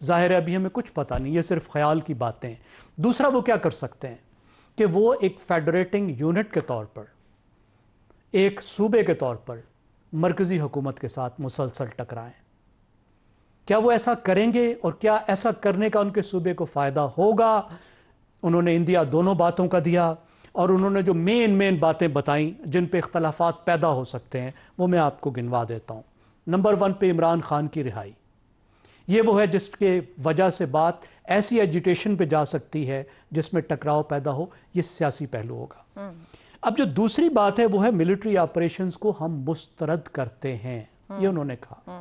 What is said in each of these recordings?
ظاہر ہے ابھی ہمیں کچھ پتہ نہیں، یہ صرف خیال کی باتیں ہیں۔ دوسرا وہ کیا کر سکتے ہیں کہ وہ ایک فیڈریٹنگ یونٹ کے طور پر، ایک صوبے کے طور پر مرکزی حکومت کے ساتھ مسلسل ٹکرائیں۔ کیا وہ ایسا کریں گے اور کیا ایسا کرنے کا ان کے صوبے کو فائدہ ہوگا؟ انہوں نے اندیا دونوں باتوں کا دیا، اور انہوں نے جو مین باتیں بتائیں جن پہ اختلافات پیدا ہو سکتے ہیں وہ میں آپ کو گنوا دیتا ہوں۔ نمبر 1 پہ عمران خان کی رہائی، یہ وہ ہے جس کے وجہ سے بات ایسی ایجیٹیشن پہ جا سکتی ہے جس میں ٹکراؤ پیدا ہو، یہ سیاسی پہلو ہوگا۔ اب جو دوسری بات ہے وہ ہے ملٹری آپریشنز کو ہم مسترد کرتے ہیں، یہ انہوں نے کہا۔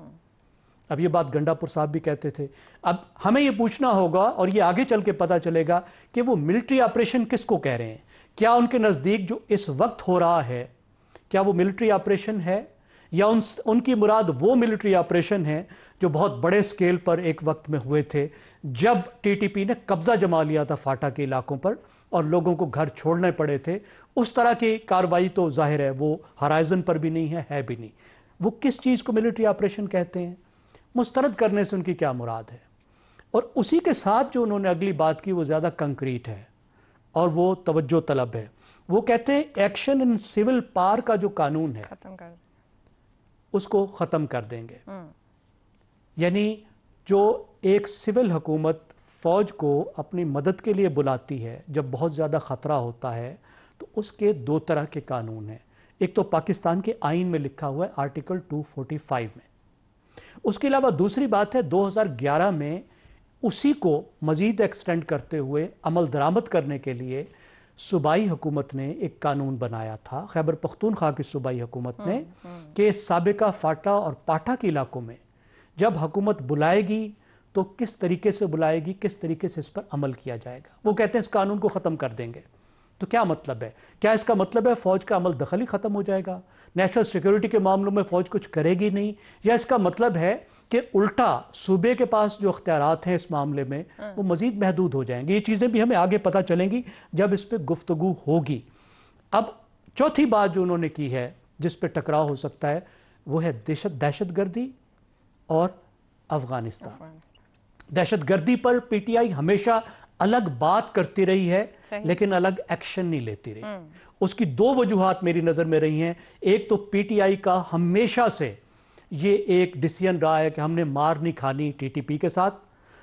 اب یہ بات گنڈاپور صاحب بھی کہتے تھے۔ اب ہمیں یہ پوچھنا ہوگا اور یہ آگے چل کے پتا چلے گا کہ وہ ملٹری آپریشن کس کو کہہ رہے ہیں۔ کیا ان کے نزدیک جو اس وقت ہو رہا ہے کیا وہ ملٹری آپریشن ہے، یا ان کی مراد وہ ملٹری آپریشن ہے جو بہت بڑے سکیل پر ایک وقت میں ہوئے تھے جب ٹی ٹی پی نے قبضہ جما لیا تھا فاٹا کے علاقوں پر اور لوگوں کو گھر چھوڑنے پڑے تھے؟ اس طرح کی کاروائی تو ظاہر ہے وہ ہرائزن پر بھی نہیں ہے بھی نہیں۔ وہ کس چیز کو ملٹری آپریشن کہتے ہیں؟ مسترد کرنے سے ان کی کیا مراد ہے؟ اور اسی کے ساتھ جو انہوں نے اگلی بات کی وہ زیادہ کنکریٹ ہے اور وہ توجہ طلب ہے۔ وہ کہتے ہیں ایکشن ان سول پار کا جو قانون ہے اس کو ختم کر دیں گے۔ یعنی جو ایک سول حکومت فوج کو اپنی مدد کے لیے بلاتی ہے جب بہت زیادہ خطرہ ہوتا ہے تو اس کے 2 طرح کے قانون ہیں۔ ایک تو پاکستان کے آئین میں لکھا ہوا ہے آرٹیکل 245 میں، اس کے علاوہ دوسری بات ہے 2011 میں اسی کو مزید ایکسٹینڈ کرتے ہوئے عمل درآمد کرنے کے لیے صوبائی حکومت نے ایک قانون بنایا تھا، خیبر پختونخوا کی صوبائی حکومت نے، کہ سابقہ فاٹا اور پاٹھا کے علاقوں میں جب حکومت بلائے گی تو کس طریقے سے بلائے گی، کس طریقے سے اس پر عمل کیا جائے گا۔ وہ کہتے ہیں اس قانون کو ختم کر دیں گے۔ تو کیا مطلب ہے؟ کیا اس کا مطلب ہے فوج کا عمل دخل ہی ختم ہو جائے گا، نیشنل سیکیورٹی کے معاملوں میں فوج کچھ کرے گی نہیں، یا اس کا مطلب ہے کہ الٹا صوبے کے پاس جو اختیارات ہیں اس معاملے میں وہ مزید محدود ہو جائیں گے؟ یہ چیزیں بھی ہمیں آگے پتہ چلیں گی جب اس پہ گفتگو ہوگی۔ اب چوتھی بات جو انہوں نے کی ہے جس پہ ٹکراؤ ہو سکتا ہے وہ ہے دہشت گردی اور افغانستان۔ دہشت گردی پر پی ٹی آئی ہمیشہ الگ بات کرتی رہی ہے لیکن الگ ایکشن نہیں لیتی رہی۔ اس کی 2 وجوہات میری نظر میں رہی ہیں۔ ایک تو پی ٹی آئی کا ہمیشہ سے یہ ایک ڈیسیژن رہا ہے کہ ہم نے مار نہیں کھانی ٹی ٹی پی کے ساتھ،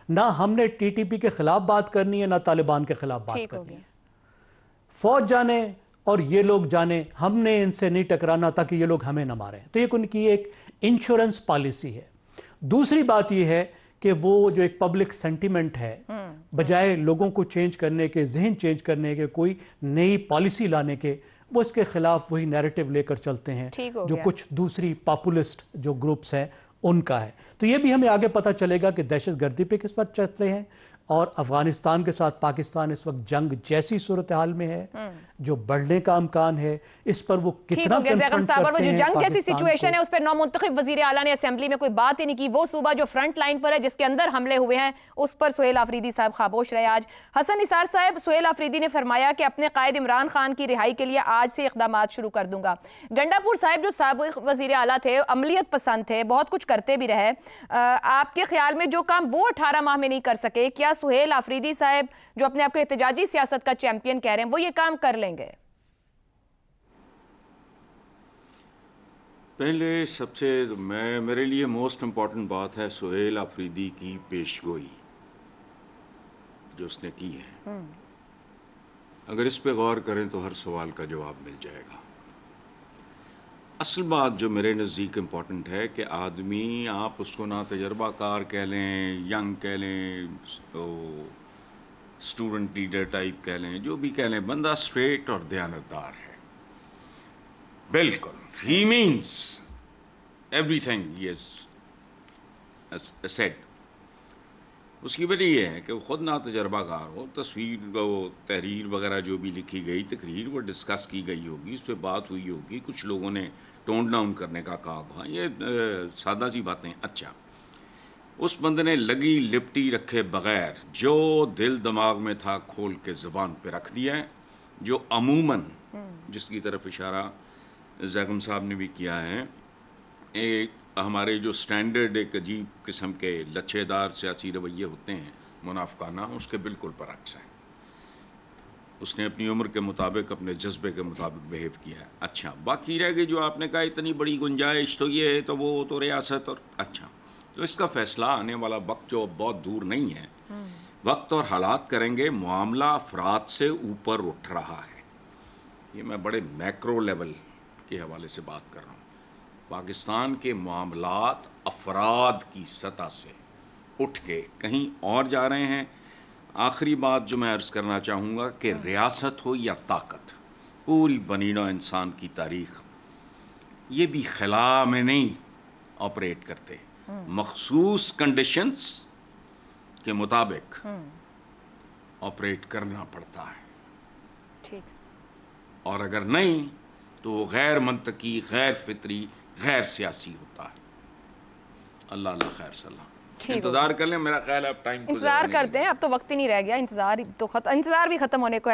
نہ ہم نے ٹی ٹی پی کے خلاف بات کرنی ہے نہ طالبان کے خلاف بات کرنی ہے۔ فوج جانے اور یہ لوگ جانے، ہم نے ان سے نہیں ٹکرانا تاکہ یہ لوگ ہمیں نہ ماریں۔ تو یہ ان کی ایک انشورنس پالیسی ہے۔ دوسری بات یہ ہے کہ وہ جو ایک پبلک سینٹیمنٹ ہے، بجائے لوگوں کو چینج کرنے کے، ذہن چینج کرنے کے، کوئی نئی پالیسی لانے کے، وہ اس کے خلاف وہی نیریٹو لے کر چلتے ہیں جو کچھ دوسری پاپولسٹ جو گروپس ہیں ان کا ہے۔ تو یہ بھی ہمیں آگے پتہ چلے گا کہ دہشت گردی پہ کس پر چلتے ہیں، اور افغانستان کے ساتھ پاکستان اس وقت جنگ جیسی صورتحال میں ہے جو بڑھنے کا امکان ہے، اس پر وہ کتنا کنفرنٹ کرتے ہیں۔ جنگ جیسی سچویشن ہے اس پر نو منتخب وزیر اعلیٰ نے اسمبلی میں کوئی بات ہی نہیں کی۔ وہ صوبہ جو فرنٹ لائن پر ہے جس کے اندر حملے ہوئے ہیں اس پر سہیل آفریدی صاحب خاموش رہے۔ آج حسن نثار صاحب، سہیل آفریدی نے فرمایا کہ اپنے قائد عمران خان کی رہائی کے لیے آج سے اقدامات شروع کر دوں گا۔ گنڈاپور صاحب جو سابق وزیر اعلیٰ تھے، عملیت پسند تھے، بہت کچھ کرتے بھی رہے، آپ کے خیال میں جو کام وہ 18 ماہ میں نہیں کر سکے، کیا سہیل آفریدی صاحب جو اپنے آپ کو احتجاجی سیاست کا چیمپئن کہہ رہے ہیں وہ یہ کام کر لیں گے؟ پہلے سب سے میرے لیے موسٹ امپورٹنٹ بات ہے سہیل آفریدی کی پیشگوئی جو اس نے کی ہے۔ اگر اس پہ غور کریں تو ہر سوال کا جواب مل جائے گا۔ اصل بات جو میرے نزدیک امپورٹنٹ ہے کہ آدمی، آپ اس کو نہ تجربہ کار کہہ لیں، ینگ کہہ لیں، اسٹوڈنٹ لیڈر ٹائپ کہہ لیں، جو بھی کہہ لیں، بندہ اسٹریٹ اور دیانتدار ہے بالکل۔ He means everything he has said۔ اس کی وجہ یہ ہے کہ وہ خود نہ تجربہ کار ہو، وہ تحریر وغیرہ جو بھی لکھی گئی، تقریر وہ ڈسکس کی گئی ہوگی، اس پہ بات ہوئی ہوگی، کچھ لوگوں نے ٹون ڈاؤن کرنے کا کہا ہوگا، یہ سادہ سی باتیں۔ اچھا، اس بندے نے لگی لپٹی رکھے بغیر جو دل دماغ میں تھا کھول کے زبان پہ رکھ دیا ہے، جو عموماً جس کی طرف اشارہ زیغم صاحب نے بھی کیا ہے، ہمارے جو سٹینڈرڈ ایک عجیب قسم کے لچھے دار سیاسی رویے ہوتے ہیں منافقانہ، اس کے بالکل برعکس ہیں. اس نے اپنی عمر کے مطابق اپنے جذبے کے مطابق بہیو کیا ہے. اچھا باقی رہ گئی جو آپ نے کہا اتنی بڑی گنجائش تو یہ ہے تو وہ تو ریاست، اور اچھا تو اس کا فیصلہ آنے والا وقت جو بہت دور نہیں ہے، وقت اور حالات کریں گے. معاملہ افراد سے اوپر اٹھ رہا ہے. یہ میں بڑے میکرو لیول کے حوالے سے بات کر رہا ہوں. پاکستان کے معاملات افراد کی سطح سے اٹھ کے کہیں اور جا رہے ہیں. آخری بات جو میں عرض کرنا چاہوں گا کہ ریاست ہو یا طاقت، پوری بنی نوع انسان کی تاریخ یہ بھی خلا میں نہیں آپریٹ کرتے، مخصوص کنڈیشنز کے مطابق آپریٹ کرنا پڑتا ہے. ٹھیک. اور اگر نہیں تو وہ غیر منطقی، غیر فطری، غیر سیاسی ہوتا ہے. اللہ اللہ خیر صلاح. انتظار کر لیں، میرا خیال ہے اب ٹائم انتظار کرتے ہیں، اب تو وقت ہی نہیں رہ گیا. انتظار بھی ختم ہونے کو